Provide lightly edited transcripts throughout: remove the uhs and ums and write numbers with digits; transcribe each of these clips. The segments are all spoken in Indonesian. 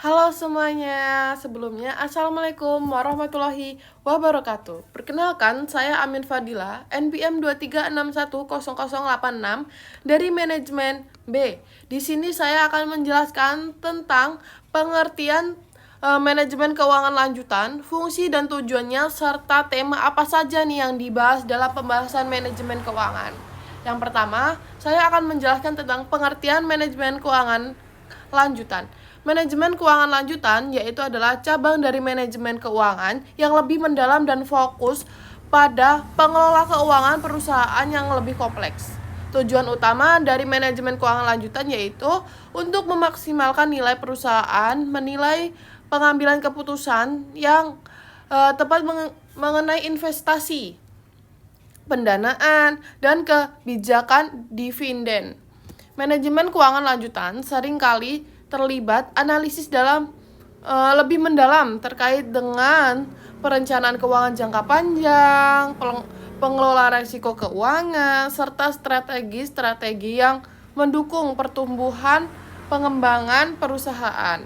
Halo semuanya, sebelumnya Assalamualaikum warahmatullahi wabarakatuh. Perkenalkan, saya Amin Fadila, NPM 23610086 dari Manajemen B. Di sini saya akan menjelaskan tentang pengertian manajemen keuangan lanjutan, fungsi dan tujuannya, serta tema apa saja nih yang dibahas dalam pembahasan manajemen keuangan. Yang pertama, saya akan menjelaskan tentang pengertian manajemen keuangan lanjutan. Manajemen keuangan lanjutan yaitu adalah cabang dari manajemen keuangan yang lebih mendalam dan fokus pada pengelola keuangan perusahaan yang lebih kompleks. Tujuan utama dari manajemen keuangan lanjutan yaitu untuk memaksimalkan nilai perusahaan, menilai pengambilan keputusan yang tepat mengenai investasi, pendanaan, dan kebijakan dividen. Manajemen keuangan lanjutan seringkali terlibat analisis dalam lebih mendalam terkait dengan perencanaan keuangan jangka panjang, pengelola risiko keuangan, serta strategi-strategi yang mendukung pertumbuhan pengembangan perusahaan.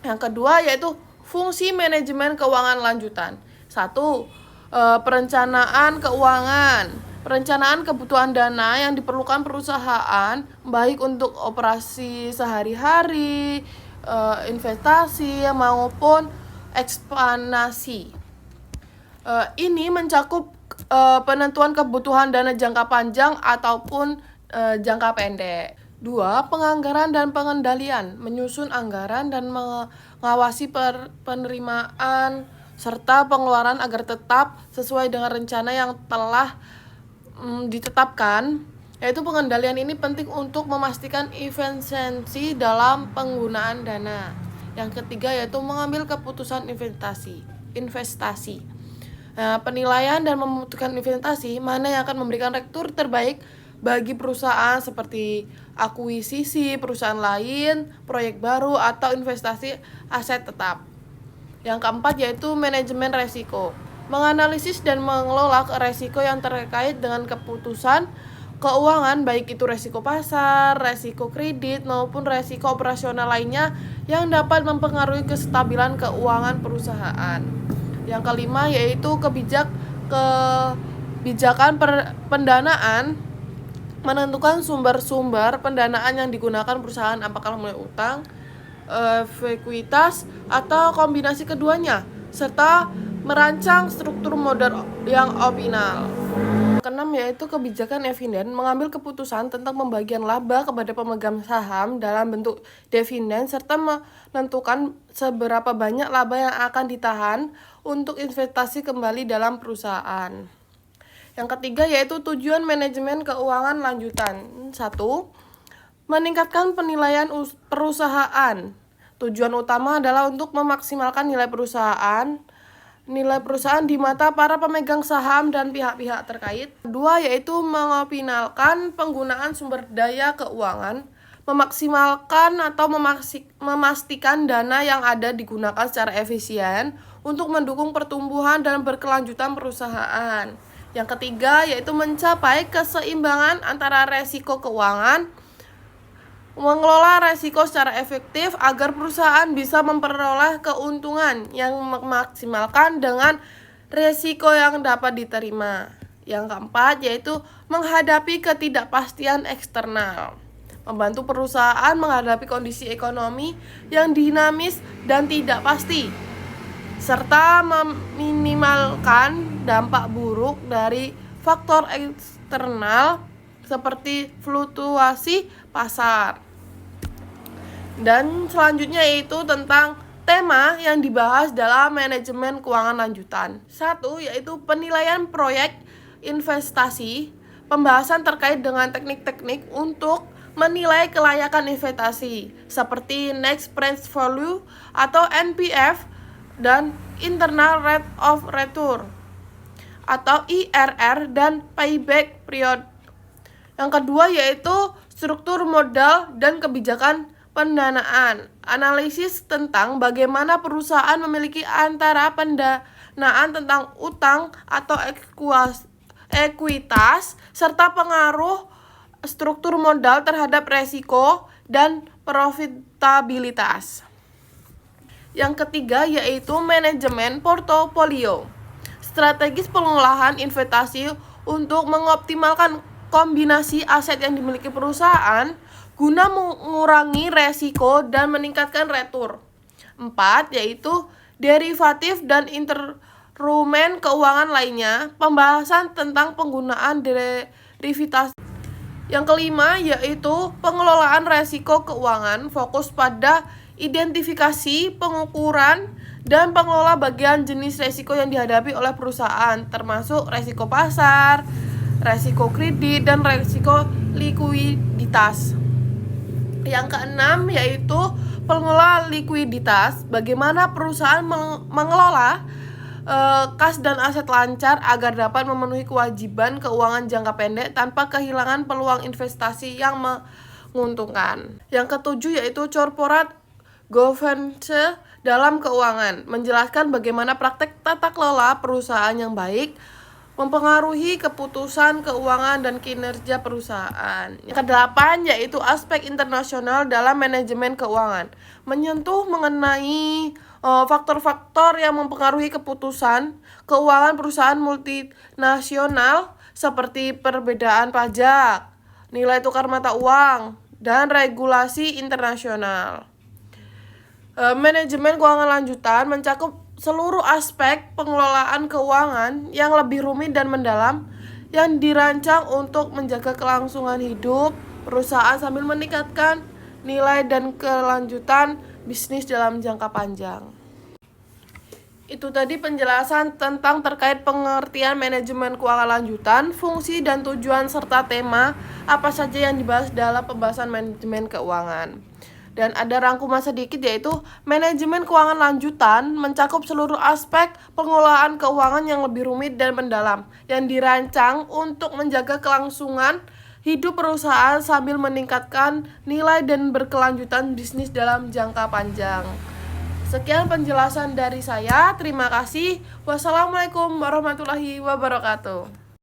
Yang kedua yaitu fungsi manajemen keuangan lanjutan. 1. Perencanaan keuangan. Perencanaan kebutuhan dana yang diperlukan perusahaan baik untuk operasi sehari-hari, investasi maupun ekspansi. Ini mencakup penentuan kebutuhan dana jangka panjang ataupun jangka pendek. 2. Penganggaran dan pengendalian, menyusun anggaran dan mengawasi penerimaan serta pengeluaran agar tetap sesuai dengan rencana yang telah ditetapkan. Yaitu pengendalian ini penting untuk memastikan efisiensi dalam penggunaan dana. Yang ketiga yaitu mengambil keputusan investasi. Penilaian dan memutuskan investasi mana yang akan memberikan return terbaik bagi perusahaan seperti akuisisi perusahaan lain, proyek baru, atau investasi aset tetap. Yang keempat yaitu manajemen resiko. Menganalisis dan mengelola resiko yang terkait dengan keputusan keuangan, baik itu resiko pasar, resiko kredit, maupun resiko operasional lainnya yang dapat mempengaruhi kestabilan keuangan perusahaan. Yang kelima yaitu kebijakan pendanaan, menentukan sumber-sumber pendanaan yang digunakan perusahaan, apakah melalui utang, ekuitas, atau kombinasi keduanya, serta merancang struktur modal yang optimal. Keenam yaitu kebijakan dividen, mengambil keputusan tentang pembagian laba kepada pemegang saham dalam bentuk dividen serta menentukan seberapa banyak laba yang akan ditahan untuk investasi kembali dalam perusahaan. Yang ketiga yaitu tujuan manajemen keuangan lanjutan. 1. Meningkatkan penilaian perusahaan. Tujuan utama adalah untuk memaksimalkan nilai perusahaan di mata para pemegang saham dan pihak-pihak terkait. Kedua yaitu mengoptimalkan penggunaan sumber daya keuangan, memaksimalkan atau memastikan dana yang ada digunakan secara efisien untuk mendukung pertumbuhan dan berkelanjutan perusahaan. Yang ketiga yaitu mencapai keseimbangan antara resiko keuangan, mengelola resiko secara efektif agar perusahaan bisa memperoleh keuntungan yang memaksimalkan dengan resiko yang dapat diterima. Yang keempat yaitu menghadapi ketidakpastian eksternal, membantu perusahaan menghadapi kondisi ekonomi yang dinamis dan tidak pasti, serta meminimalkan dampak buruk dari faktor eksternal seperti fluktuasi pasar. Dan selanjutnya yaitu tentang tema yang dibahas dalam manajemen keuangan lanjutan. 1. Yaitu penilaian proyek investasi, pembahasan terkait dengan teknik-teknik untuk menilai kelayakan investasi seperti Next Present Value atau NPV dan Internal Rate of Return atau IRR dan Payback Period. Yang kedua yaitu struktur modal dan kebijakan pendanaan. Analisis tentang bagaimana perusahaan memiliki antara pendanaan tentang utang atau ekuitas serta pengaruh struktur modal terhadap resiko dan profitabilitas. Yang ketiga yaitu manajemen portofolio. Strategis pengolahan investasi untuk mengoptimalkan kombinasi aset yang dimiliki perusahaan guna mengurangi resiko dan meningkatkan return. 4 yaitu derivatif dan instrumen keuangan lainnya, pembahasan tentang penggunaan derivatif. Yang kelima yaitu pengelolaan resiko keuangan, fokus pada identifikasi, pengukuran, dan pengelola bagian jenis resiko yang dihadapi oleh perusahaan, termasuk resiko pasar, resiko kredit, dan resiko likuiditas. Yang keenam yaitu pengelola likuiditas, bagaimana perusahaan mengelola kas dan aset lancar agar dapat memenuhi kewajiban keuangan jangka pendek tanpa kehilangan peluang investasi yang menguntungkan. Yang ketujuh yaitu corporate governance dalam keuangan, menjelaskan bagaimana praktek tata kelola perusahaan yang baik mempengaruhi keputusan keuangan dan kinerja perusahaan. Yang kedelapan yaitu aspek internasional dalam manajemen keuangan, menyentuh mengenai faktor-faktor yang mempengaruhi keputusan keuangan perusahaan multinasional seperti perbedaan pajak, nilai tukar mata uang, dan regulasi internasional. Manajemen keuangan lanjutan mencakup seluruh aspek pengelolaan keuangan yang lebih rumit dan mendalam yang dirancang untuk menjaga kelangsungan hidup perusahaan sambil meningkatkan nilai dan kelanjutan bisnis dalam jangka panjang. Itu tadi penjelasan tentang terkait pengertian manajemen keuangan lanjutan, fungsi dan tujuan serta tema apa saja yang dibahas dalam pembahasan manajemen keuangan. Dan ada rangkuman sedikit yaitu manajemen keuangan lanjutan mencakup seluruh aspek pengelolaan keuangan yang lebih rumit dan mendalam yang dirancang untuk menjaga kelangsungan hidup perusahaan sambil meningkatkan nilai dan berkelanjutan bisnis dalam jangka panjang. Sekian penjelasan dari saya. Terima kasih. Wassalamualaikum warahmatullahi wabarakatuh.